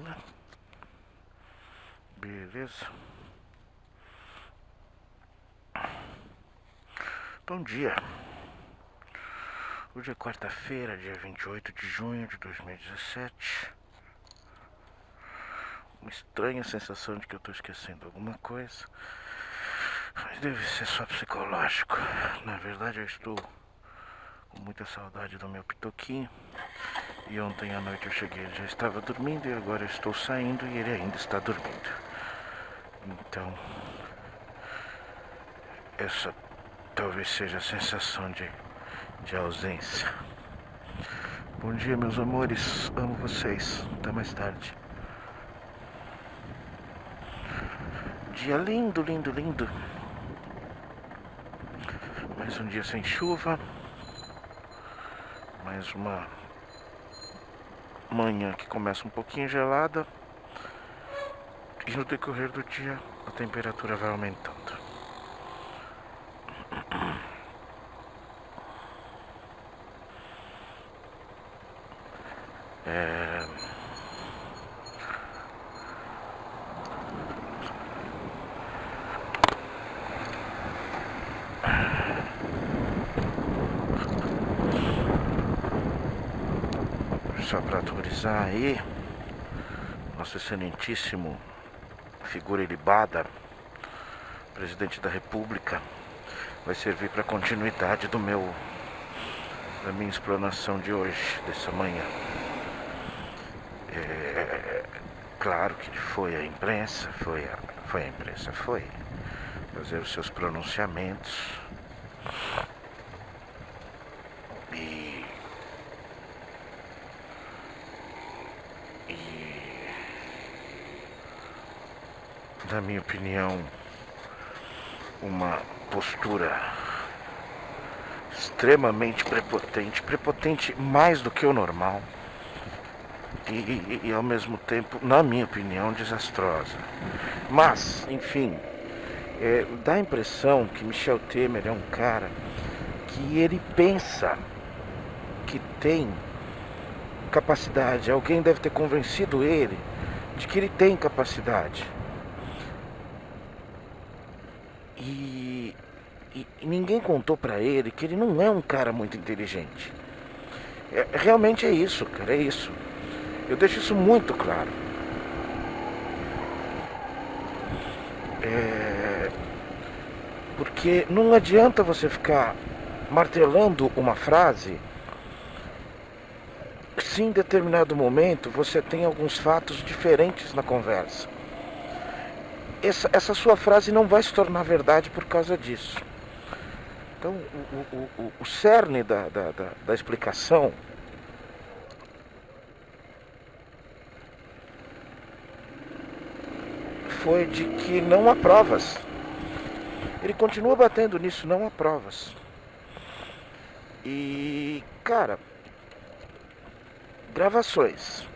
né? Beleza. Bom dia. Hoje é quarta-feira, dia 28 de junho de 2017. Uma estranha sensação de que eu tô esquecendo alguma coisa. Mas deve ser só psicológico. Na verdade, eu estou com muita saudade do meu pitoquinho. E ontem à noite eu cheguei, ele já estava dormindo. E agora eu estou saindo e ele ainda está dormindo. Então, essa talvez seja a sensação de ausência. Bom dia, meus amores. Amo vocês. Até mais tarde. Dia lindo, lindo, lindo. Mais um dia sem chuva. Mais uma manhã que começa um pouquinho gelada. E no decorrer do dia a temperatura vai aumentando. Só para atualizar aí, nosso excelentíssimo figura ilibada, presidente da República, vai servir para continuidade da minha explanação de hoje, dessa manhã. Claro que foi a imprensa, foi fazer os seus pronunciamentos e na minha opinião, uma postura extremamente prepotente mais do que o normal e ao mesmo tempo, na minha opinião, desastrosa. Mas, enfim, dá a impressão que Michel Temer é um cara que ele pensa que tem capacidade. Alguém deve ter convencido ele de que ele tem capacidade. E ninguém contou pra ele que ele não é um cara muito inteligente. Realmente é isso, cara, é isso. Eu deixo isso muito claro. Porque não adianta você ficar martelando uma frase se em determinado momento você tem alguns fatos diferentes na conversa. Essa sua frase não vai se tornar verdade por causa disso. Então, o cerne da explicação foi de que não há provas. Ele continua batendo nisso, não há provas. E, cara, gravações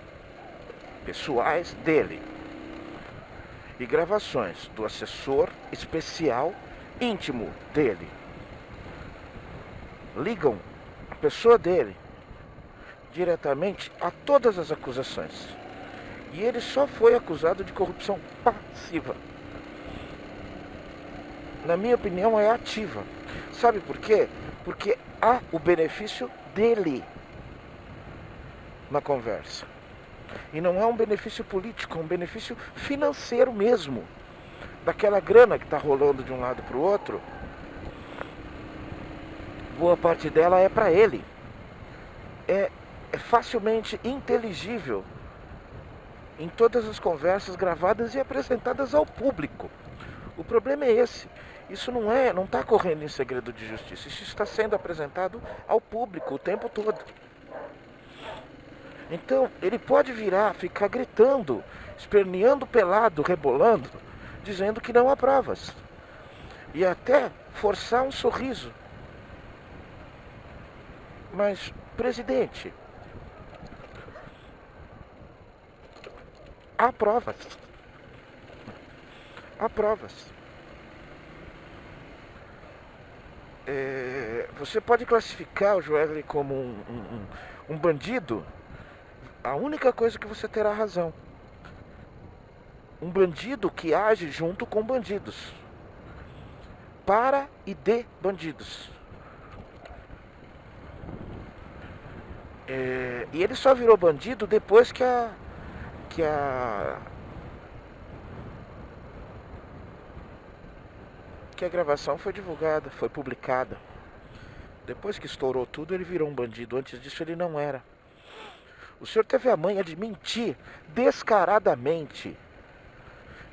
pessoais dele e gravações do assessor especial íntimo dele ligam a pessoa dele diretamente a todas as acusações. E ele só foi acusado de corrupção passiva. Na minha opinião, é ativa. Sabe por quê? Porque há o benefício dele na conversa. E não é um benefício político, é um benefício financeiro mesmo. Daquela grana que está rolando de um lado para o outro, boa parte dela é para ele. É facilmente inteligível em todas as conversas gravadas e apresentadas ao público. O problema é esse. Isso não está correndo em segredo de justiça. Isso está sendo apresentado ao público o tempo todo. Então, ele pode virar, ficar gritando, esperneando pelado, rebolando, dizendo que não há provas. E até forçar um sorriso. Mas, presidente, há provas. Há provas. Você pode classificar o Joesley como um bandido. A única coisa que você terá razão. Um bandido que age junto com bandidos. Para e de bandidos. E ele só virou bandido depois que a gravação foi divulgada, foi publicada. Depois que estourou tudo, ele virou um bandido. Antes disso, ele não era. O senhor teve a manha de mentir descaradamente.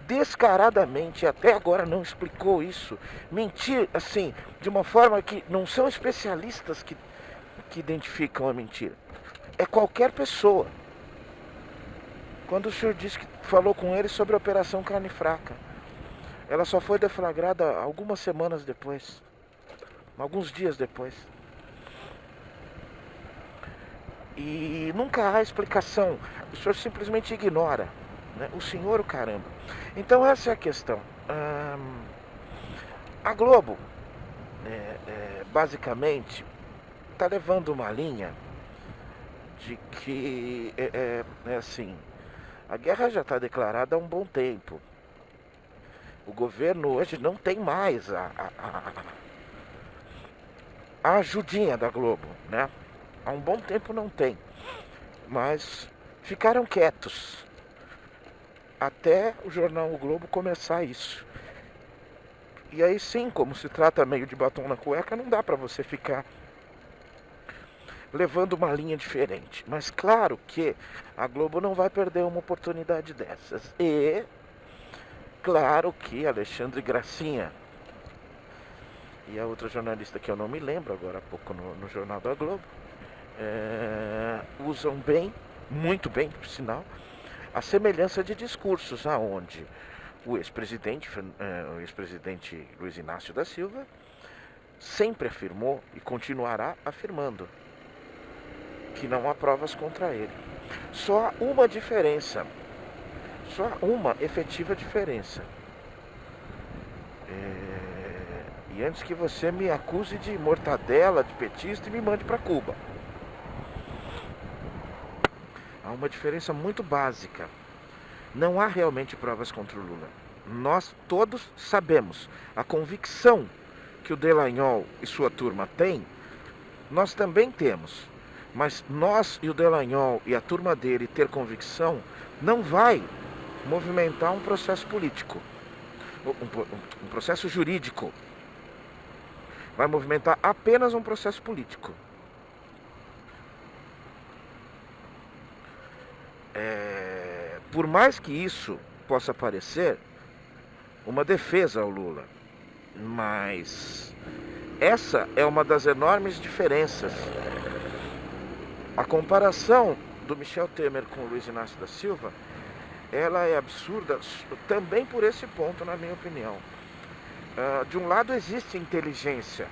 Descaradamente, até agora não explicou isso. Mentir, assim, de uma forma que não são especialistas que identificam a mentira. É qualquer pessoa. Quando o senhor disse que falou com ele sobre a Operação Carne Fraca, ela só foi deflagrada algumas semanas depois. Alguns dias depois. E nunca há explicação. O senhor simplesmente ignora. Né? O senhor, o caramba. Então essa é a questão. A Globo, basicamente, está levando uma linha de que, assim, a guerra já está declarada há um bom tempo. O governo hoje não tem mais a ajudinha da Globo, né? Há um bom tempo não tem. Mas ficaram quietos até o jornal O Globo começar isso. E aí sim, como se trata meio de batom na cueca, não dá pra você ficar levando uma linha diferente. Mas claro que a Globo não vai perder uma oportunidade dessas. E claro que Alexandre Gracinha e a outra jornalista que eu não me lembro agora há pouco no Jornal da Globo, usam bem, muito bem, por sinal, a semelhança de discursos aonde o ex-presidente Luiz Inácio da Silva sempre afirmou e continuará afirmando que não há provas contra ele. Só há uma diferença, só há uma efetiva diferença. E antes que você me acuse de mortadela, de petista e me mande para Cuba. Há uma diferença muito básica. Não há realmente provas contra o Lula. Nós todos sabemos. A convicção que o Dallagnol e sua turma têm, nós também temos. Mas nós e o Dallagnol e a turma dele ter convicção não vai movimentar um processo político. Um processo jurídico. Vai movimentar apenas um processo político. Por mais que isso possa parecer uma defesa ao Lula, mas essa é uma das enormes diferenças. A comparação do Michel Temer com o Luiz Inácio da Silva, ela é absurda também por esse ponto, na minha opinião. De um lado existe inteligência,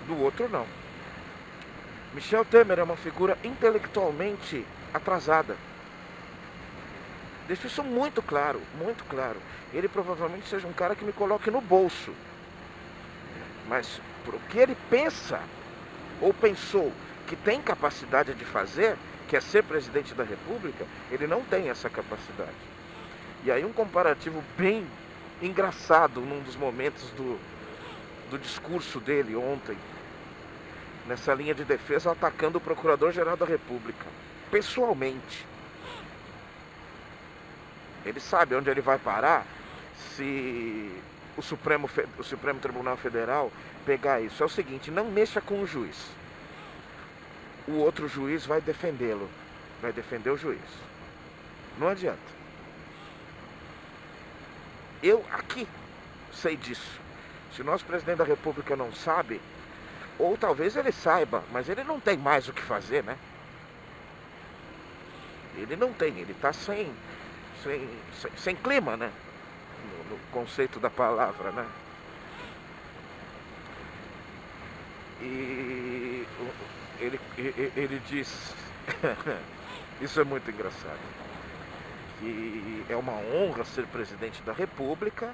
do outro não. Michel Temer é uma figura intelectualmente atrasada. Deixo isso muito claro, muito claro. Ele provavelmente seja um cara que me coloque no bolso. Mas por o que ele pensa, ou pensou, que tem capacidade de fazer, que é ser presidente da República, ele não tem essa capacidade. E aí um comparativo bem engraçado num dos momentos do discurso dele ontem, nessa linha de defesa, atacando o Procurador-Geral da República, pessoalmente. Ele sabe onde ele vai parar se o Supremo Tribunal Federal pegar isso. É o seguinte, não mexa com o juiz. O outro juiz vai defendê-lo, vai defender o juiz. Não adianta. Eu aqui sei disso. Se o nosso presidente da República não sabe, ou talvez ele saiba, mas ele não tem mais o que fazer, né? Ele não tem, ele está sem clima, né? No conceito da palavra, né? E ele diz, isso é muito engraçado, que é uma honra ser presidente da República,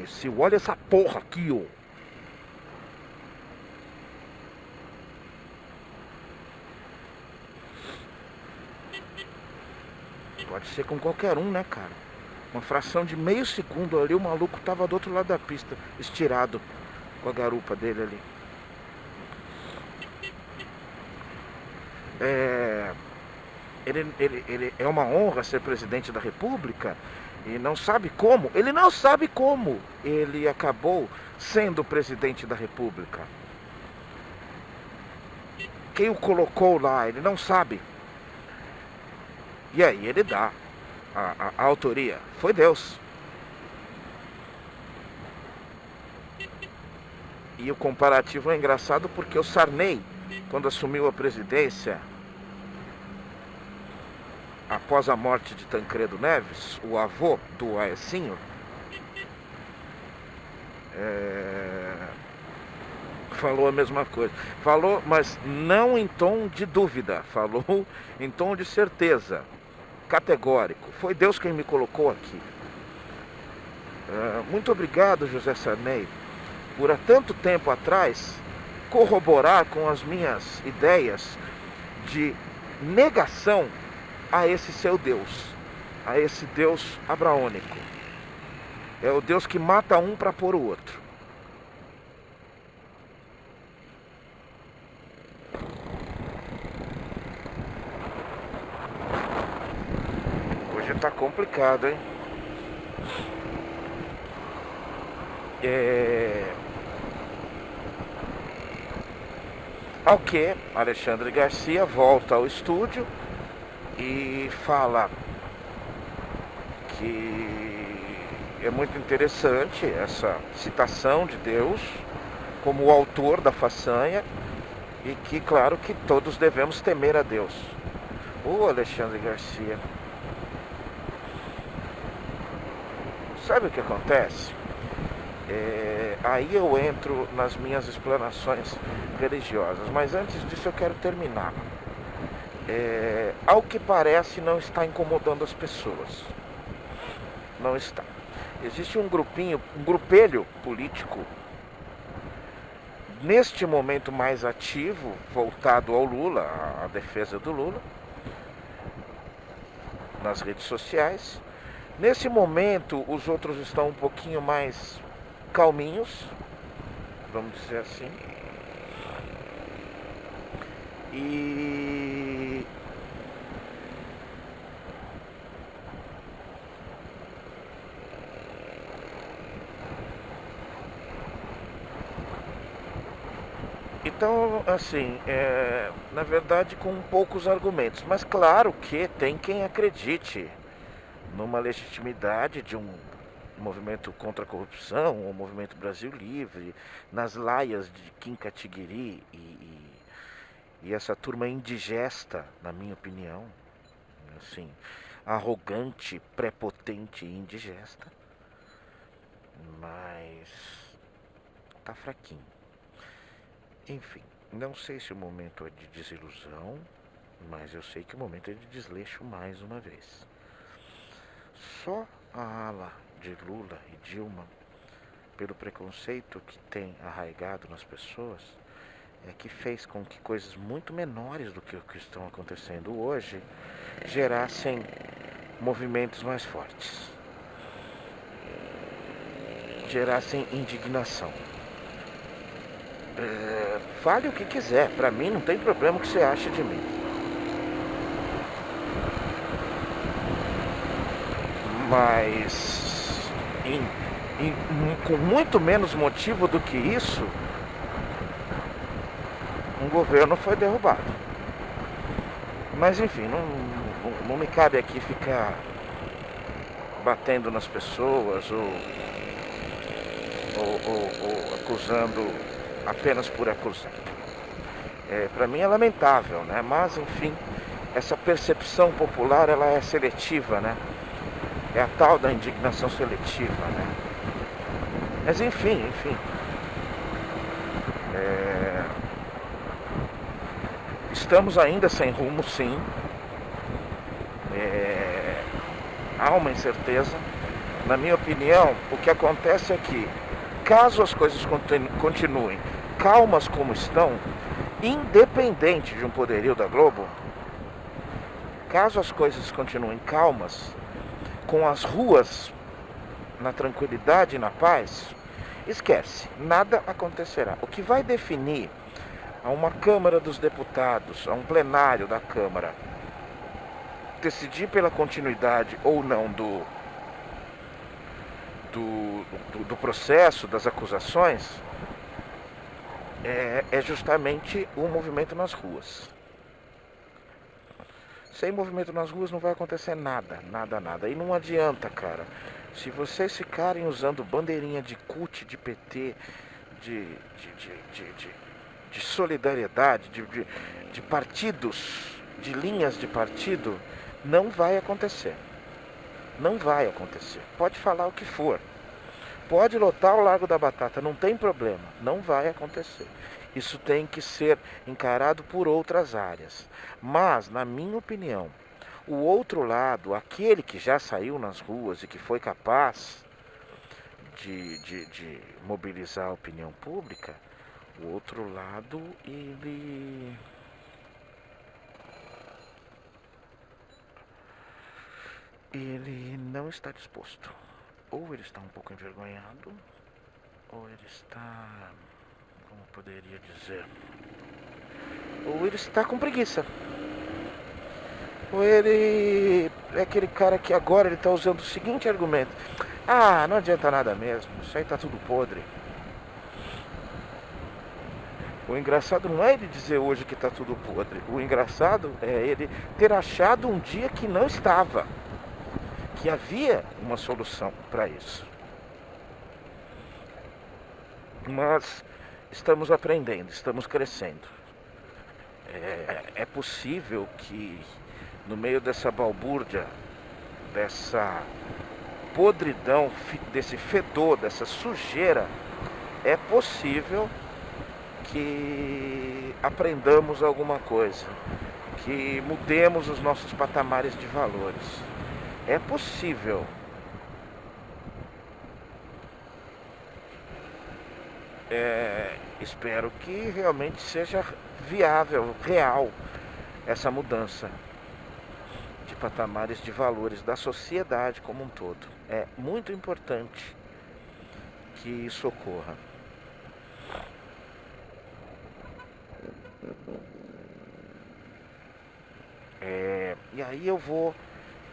imbecil. Olha essa porra aqui, ó. Pode ser com qualquer um, né, cara? Uma fração de meio segundo ali, o maluco tava do outro lado da pista, estirado com a garupa dele ali. Ele é uma honra ser presidente da República e não sabe como. Ele não sabe como ele acabou sendo presidente da República. Quem o colocou lá, ele não sabe. E aí ele dá a autoria. Foi Deus. E o comparativo é engraçado porque o Sarney, quando assumiu a presidência, após a morte de Tancredo Neves, o avô do Aécio, falou a mesma coisa. Falou, mas não em tom de dúvida, falou em tom de certeza, categórico. Foi Deus quem me colocou aqui. Muito obrigado, José Sarney, por há tanto tempo atrás corroborar com as minhas ideias de negação a esse seu Deus, a esse Deus abraônico. É o Deus que mata um para pôr o outro. Hoje tá complicado, hein? Ao que Alexandre Garcia volta ao estúdio e fala que é muito interessante essa citação de Deus como o autor da façanha e que, claro, que todos devemos temer a Deus. Ô Alexandre Garcia, sabe o que acontece? Aí eu entro nas minhas explanações religiosas, mas antes disso eu quero terminar. Ao que parece, não está incomodando as pessoas. Não está. Existe um grupelho político, neste momento mais ativo, voltado ao Lula, à defesa do Lula, nas redes sociais. Nesse momento, os outros estão um pouquinho mais calminhos, vamos dizer assim. E então, assim, na verdade com poucos argumentos, mas claro que tem quem acredite numa legitimidade de um movimento contra a corrupção, o movimento Brasil Livre, nas laias de Kim Kataguiri e essa turma indigesta, na minha opinião, assim, arrogante, prepotente e indigesta, mas tá fraquinho. Enfim, não sei se o momento é de desilusão, mas eu sei que o momento é de desleixo mais uma vez. Só a ala de Lula e Dilma, pelo preconceito que tem arraigado nas pessoas, que fez com que coisas muito menores do que o que estão acontecendo hoje gerassem movimentos mais fortes, gerassem indignação. Fale o que quiser, pra mim não tem problema o que você acha de mim. Mas com muito menos motivo do que isso, um governo foi derrubado. Mas enfim, não me cabe aqui ficar batendo nas pessoas ou acusando apenas por acusar. Para mim é lamentável, né? Mas enfim, essa percepção popular ela é seletiva, né? É a tal da indignação seletiva, né? Mas enfim. Estamos ainda sem rumo, sim. Há uma incerteza. Na minha opinião, o que acontece é que, caso as coisas continuem calmas como estão, independente de um poderio da Globo, caso as coisas continuem calmas, com as ruas na tranquilidade e na paz, esquece, nada acontecerá. O que vai definir a uma Câmara dos Deputados, a um plenário da Câmara, decidir pela continuidade ou não do processo, das acusações, é justamente o movimento nas ruas. Sem movimento nas ruas não vai acontecer nada. E não adianta, cara. Se vocês ficarem usando bandeirinha de CUT, de PT, de solidariedade, de partidos, de linhas de partido, não vai acontecer. Não vai acontecer. Pode falar o que for. Pode lotar o Largo da Batata, não tem problema. Não vai acontecer. Isso tem que ser encarado por outras áreas. Mas, na minha opinião, o outro lado, aquele que já saiu nas ruas e que foi capaz de mobilizar a opinião pública, o outro lado, ele não está disposto. Ou ele está um pouco envergonhado, ou ele está, como poderia dizer, ou ele está com preguiça. Ou ele é aquele cara que agora ele está usando o seguinte argumento: ah, não adianta nada mesmo, isso aí está tudo podre. O engraçado não é ele dizer hoje que está tudo podre. O engraçado é ele ter achado um dia que não estava, que havia uma solução para isso. Mas estamos aprendendo, estamos crescendo. É possível que no meio dessa balbúrdia, dessa podridão, desse fedor, dessa sujeira, é possível que aprendamos alguma coisa, que mudemos os nossos patamares de valores. É possível. Espero que realmente seja viável, real, essa mudança de patamares de valores da sociedade como um todo. É muito importante que isso ocorra. E aí eu vou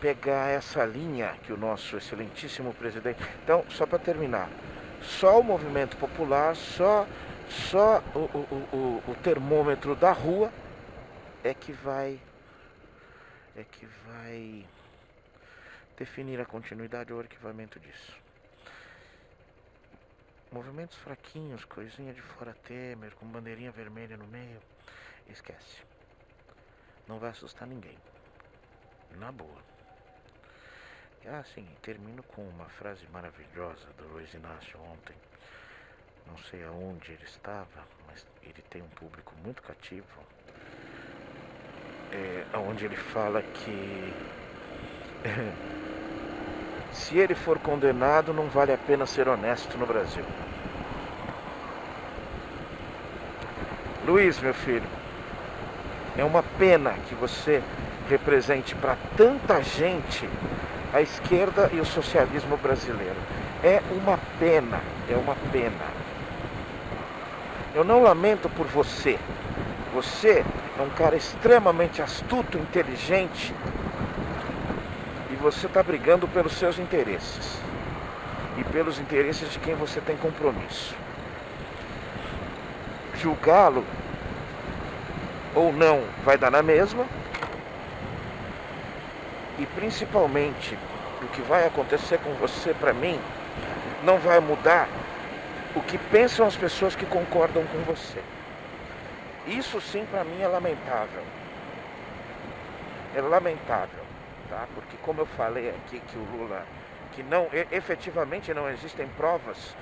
pegar essa linha que o nosso excelentíssimo presidente... Então, só para terminar, só o movimento popular, só o termômetro da rua é que vai definir a continuidade ou o arquivamento disso. Movimentos fraquinhos, coisinha de fora Temer, com bandeirinha vermelha no meio, esquece. Não vai assustar ninguém. Na boa. Sim, termino com uma frase maravilhosa do Luiz Inácio ontem. Não sei aonde ele estava, mas ele tem um público muito cativo. Onde ele fala que se ele for condenado, não vale a pena ser honesto no Brasil. Luiz, meu filho, é uma pena que você represente para tanta gente a esquerda e o socialismo brasileiro. É uma pena. Eu não lamento por você. Você é um cara extremamente astuto, inteligente, e você está brigando pelos seus interesses e pelos interesses de quem você tem compromisso. Julgá-lo ou não vai dar na mesma. E principalmente, o que vai acontecer com você, para mim, não vai mudar o que pensam as pessoas que concordam com você. Isso sim, para mim, é lamentável. É lamentável, tá? Porque como eu falei aqui que o Lula, que não, efetivamente não existem provas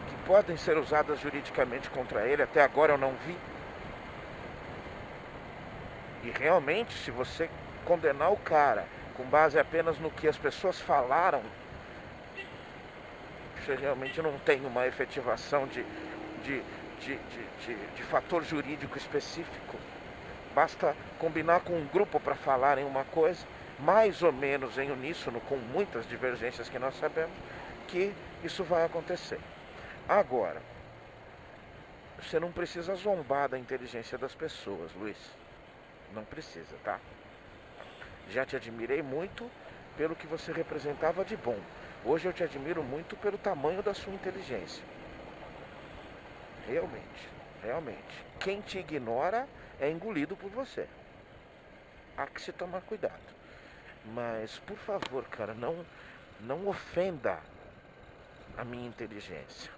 que podem ser usadas juridicamente contra ele, até agora eu não vi. E realmente, se você condenar o cara com base apenas no que as pessoas falaram, você realmente não tem uma efetivação de fator jurídico específico. Basta combinar com um grupo para falarem uma coisa, mais ou menos em uníssono, com muitas divergências que nós sabemos, que isso vai acontecer. Agora, você não precisa zombar da inteligência das pessoas, Luiz. Não precisa, tá? Já te admirei muito pelo que você representava de bom. Hoje eu te admiro muito pelo tamanho da sua inteligência. Realmente, realmente. Quem te ignora é engolido por você. Há que se tomar cuidado. Mas, por favor, cara, não ofenda a minha inteligência.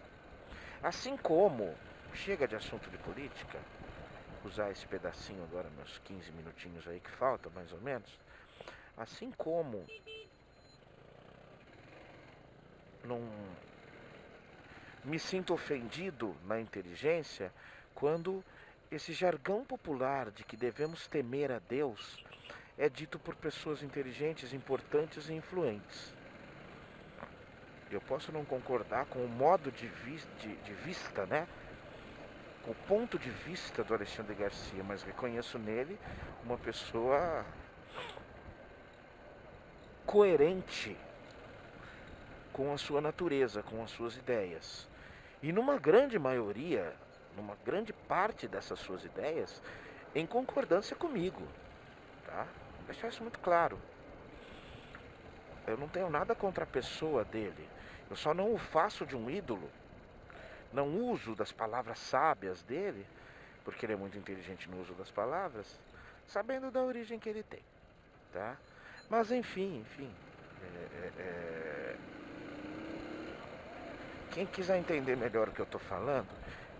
Assim como, chega de assunto de política, usar esse pedacinho agora, meus 15 minutinhos aí que faltam, mais ou menos. Assim como não me sinto ofendido na inteligência quando esse jargão popular de que devemos temer a Deus é dito por pessoas inteligentes, importantes e influentes. Eu posso não concordar com o modo de vista, né? Com o ponto de vista do Alexandre Garcia, mas reconheço nele uma pessoa coerente com a sua natureza, com as suas ideias. E numa grande maioria, numa grande parte dessas suas ideias, em concordância comigo, tá? Vou deixar isso muito claro. Eu não tenho nada contra a pessoa dele. Eu só não o faço de um ídolo. Não uso das palavras sábias dele, porque ele é muito inteligente no uso das palavras, sabendo da origem que ele tem, tá? Mas enfim. Quem quiser entender melhor o que eu tô falando,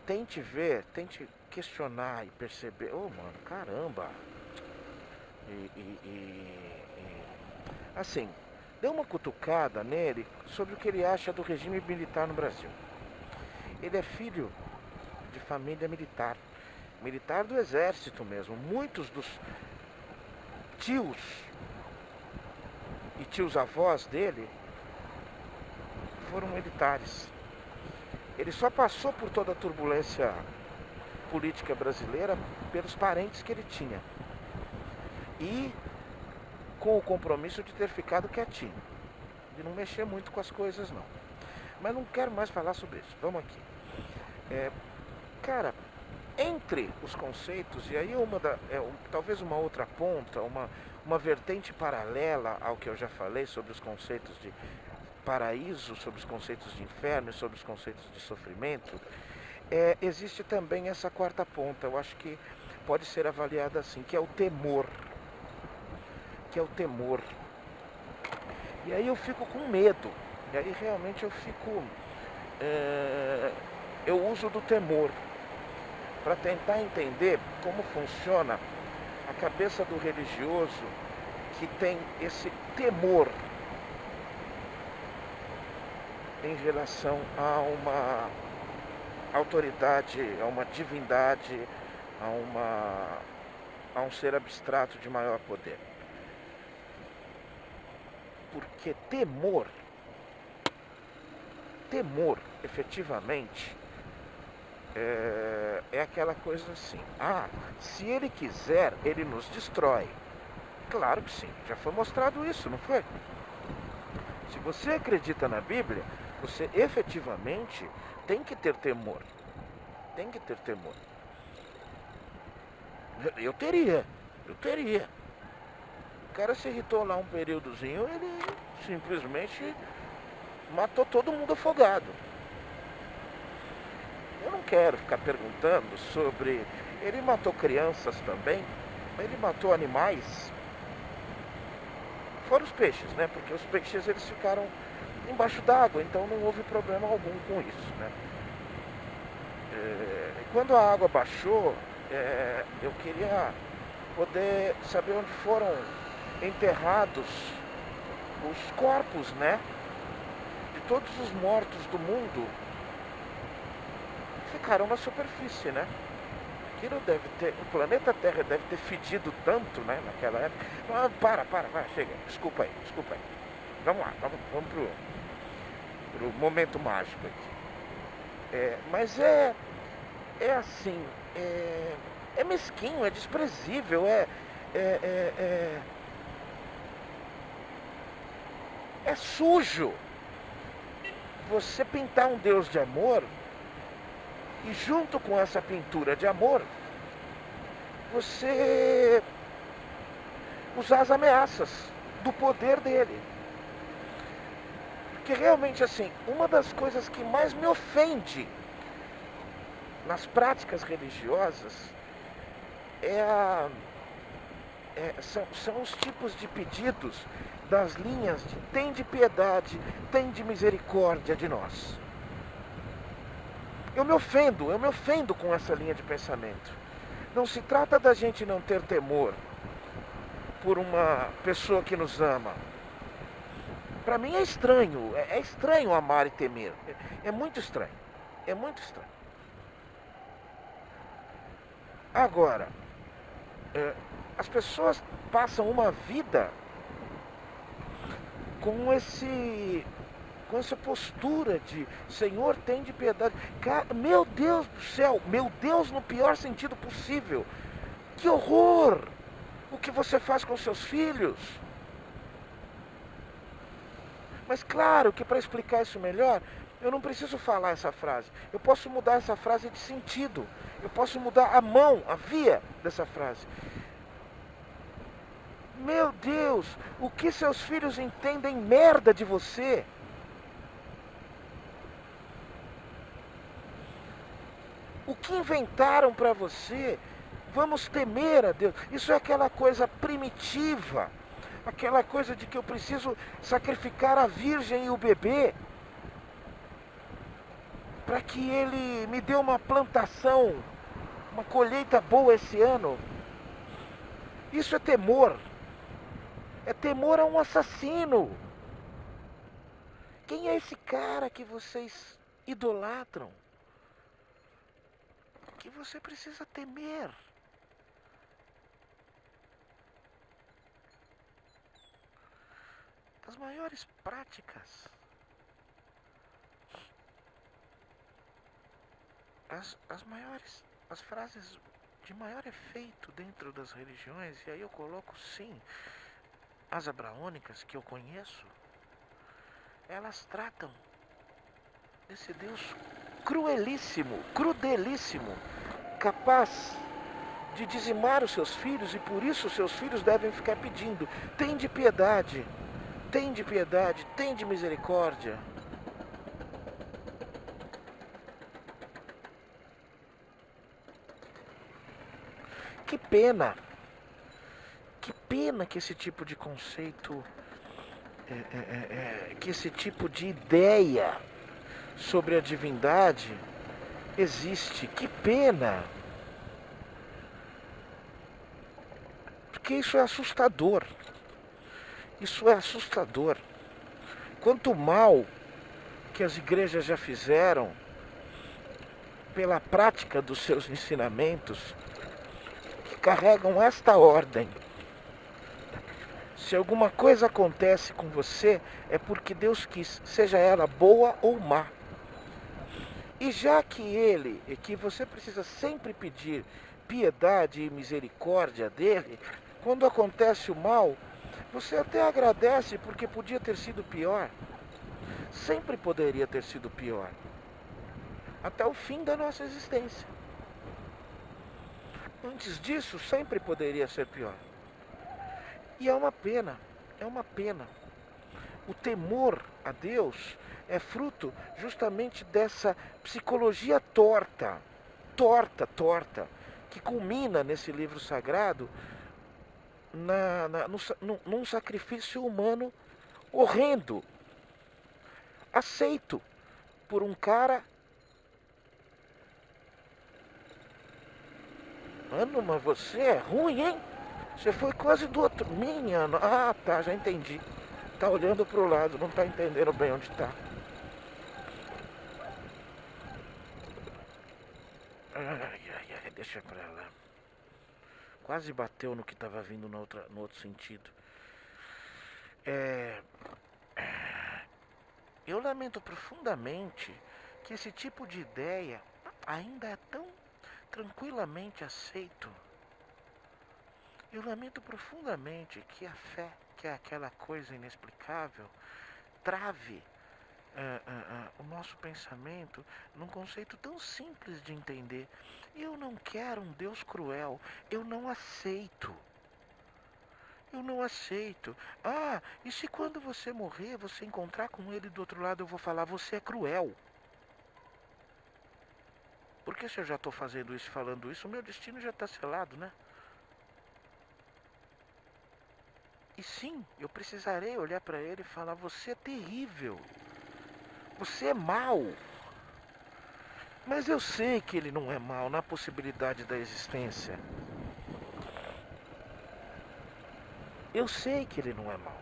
tente ver, tente questionar e perceber. Oh, mano, caramba! Assim, dê uma cutucada nele sobre o que ele acha do regime militar no Brasil. Ele é filho de família militar, militar do exército mesmo. Muitos dos tios e tios-avós dele foram militares. Ele só passou por toda a turbulência política brasileira pelos parentes que ele tinha. E com o compromisso de ter ficado quietinho, de não mexer muito com as coisas não. Mas não quero mais falar sobre isso. Vamos aqui. Cara, entre os conceitos, e aí talvez uma outra ponta, uma vertente paralela ao que eu já falei sobre os conceitos de paraíso, sobre os conceitos de inferno, sobre os conceitos de sofrimento, existe também essa quarta ponta, eu acho que pode ser avaliada assim, que é o temor. E aí eu fico com medo, e aí realmente eu fico... eu uso do temor para tentar entender como funciona a cabeça do religioso que tem esse temor em relação a uma autoridade, a uma divindade, a um ser abstrato de maior poder. Porque temor, efetivamente, é aquela coisa assim, se ele quiser, ele nos destrói. Claro que sim, já foi mostrado isso, não foi? Se você acredita na Bíblia, você efetivamente tem que ter temor. Tem que ter temor. Eu teria. O cara se irritou lá um períodozinho, ele simplesmente matou todo mundo afogado. Eu não quero ficar perguntando sobre... Ele matou crianças também, ele matou animais. Fora os peixes, né? Porque os peixes eles ficaram embaixo d'água, então não houve problema algum com isso, né? Quando a água baixou, eu queria poder saber onde foram enterrados os corpos, né? De todos os mortos do mundo. Ficaram na superfície, né? Aquilo deve ter... O planeta Terra deve ter fedido tanto, né? Naquela época. Para, vai, chega. Desculpa aí. Vamos lá, vamos pro... pro momento mágico aqui. Mas é assim, é mesquinho, é desprezível, é sujo você pintar um Deus de amor e junto com essa pintura de amor você usar as ameaças do poder dele. Porque realmente assim, uma das coisas que mais me ofende nas práticas religiosas são os tipos de pedidos das linhas de tende piedade, tende misericórdia de nós. Eu me ofendo com essa linha de pensamento. Não se trata da gente não ter temor por uma pessoa que nos ama. Para mim é estranho, é estranho amar e temer. É muito estranho, é muito estranho. Agora, as pessoas passam uma vida com essa postura de Senhor, tem de piedade. Meu Deus do céu, meu Deus no pior sentido possível. Que horror o que você faz com seus filhos. Mas claro que para explicar isso melhor, eu não preciso falar essa frase. Eu posso mudar essa frase de sentido. Eu posso mudar a via dessa frase. Meu Deus, o que seus filhos entendem merda de você? O que inventaram para você? Vamos temer a Deus. Isso é aquela coisa primitiva. Aquela coisa de que eu preciso sacrificar a virgem e o bebê para que ele me dê uma plantação, uma colheita boa esse ano. Isso é temor. É temor a um assassino. Quem é esse cara que vocês idolatram? Que você precisa temer. Das maiores práticas, as frases de maior efeito dentro das religiões, e aí eu coloco sim as abraônicas que eu conheço, elas tratam desse Deus cruelíssimo, crudelíssimo, capaz de dizimar os seus filhos, e por isso os seus filhos devem ficar pedindo: tende piedade, tende misericórdia. Que pena que esse tipo de conceito, que esse tipo de ideia sobre a divindade existe. Que pena. Porque isso é assustador. Isso é assustador. Quanto mal que as igrejas já fizeram pela prática dos seus ensinamentos, que carregam esta ordem. Se alguma coisa acontece com você, é porque Deus quis, seja ela boa ou má. E já que você precisa sempre pedir piedade e misericórdia dele, quando acontece o mal, você até agradece porque podia ter sido pior. Sempre poderia ter sido pior. Até o fim da nossa existência. Antes disso, sempre poderia ser pior. E é uma pena. O temor a Deus é fruto justamente dessa psicologia torta, que culmina nesse livro sagrado num sacrifício humano horrendo, aceito por um cara. Mano, mas você é ruim, hein? Você foi quase do outro. Minha. Ah, tá, já entendi. Tá olhando pro lado, não tá entendendo bem onde tá. Ai, deixa pra lá. Quase bateu no que tava vindo no outro sentido. Eu lamento profundamente que esse tipo de ideia ainda é tão tranquilamente aceito. Eu lamento profundamente que a fé, que é aquela coisa inexplicável, trave o nosso pensamento num conceito tão simples de entender. Eu não quero um Deus cruel, eu não aceito. Eu não aceito. Ah, e se quando você morrer, você encontrar com ele do outro lado, eu vou falar, você é cruel. Porque se eu já estou fazendo isso, falando isso, o meu destino já está selado, né? E sim, eu precisarei olhar para ele e falar, você é terrível. Você é mau. Mas eu sei que ele não é mau na possibilidade da existência. Eu sei que ele não é mau.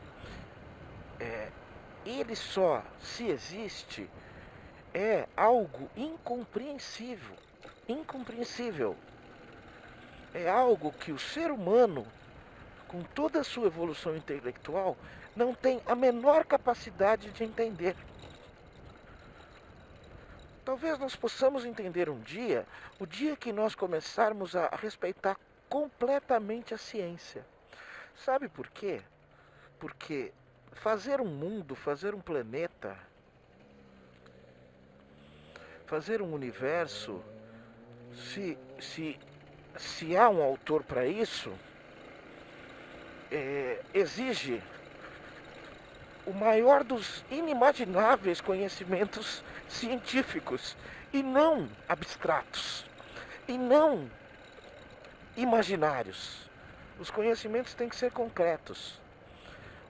Ele só, se existe, é algo incompreensível. Incompreensível. É algo que o ser humano, com toda a sua evolução intelectual, não tem a menor capacidade de entender. Talvez nós possamos entender um dia, o dia que nós começarmos a respeitar completamente a ciência. Sabe por quê? Porque fazer um mundo, fazer um planeta, fazer um universo, se há um autor para isso, exige o maior dos inimagináveis conhecimentos científicos e não abstratos, e não imaginários. Os conhecimentos têm que ser concretos.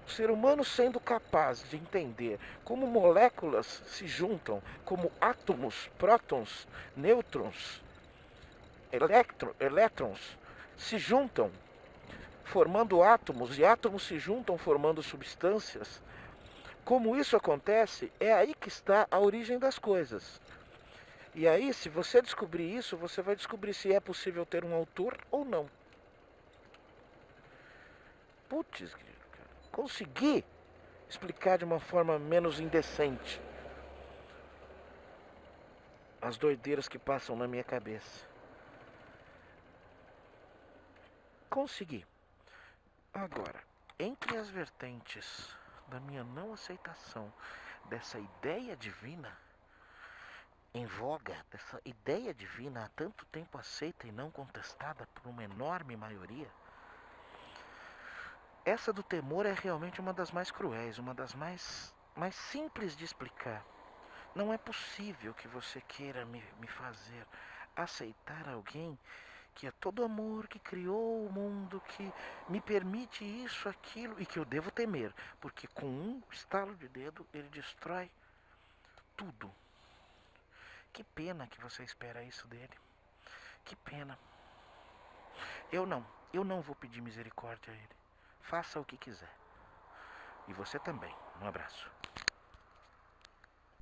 O ser humano sendo capaz de entender como moléculas se juntam, como átomos, prótons, nêutrons, elétrons se juntam formando átomos e átomos se juntam formando substâncias. Como isso acontece, é aí que está a origem das coisas. E aí, se você descobrir isso, você vai descobrir se é possível ter um autor ou não. Putz, cara, consegui explicar de uma forma menos indecente as doideiras que passam na minha cabeça. Consegui. Agora, entre as vertentes da minha não aceitação dessa ideia divina em voga, dessa ideia divina há tanto tempo aceita e não contestada por uma enorme maioria, essa do temor é realmente uma das mais cruéis, uma das mais simples de explicar. Não é possível que você queira me fazer aceitar alguém que é todo amor, que criou o mundo, que me permite isso, aquilo, e que eu devo temer, porque com um estalo de dedo ele destrói tudo. Que pena que você espera isso dele. Que pena. Eu não vou pedir misericórdia a ele. Faça o que quiser. E você também. Um abraço.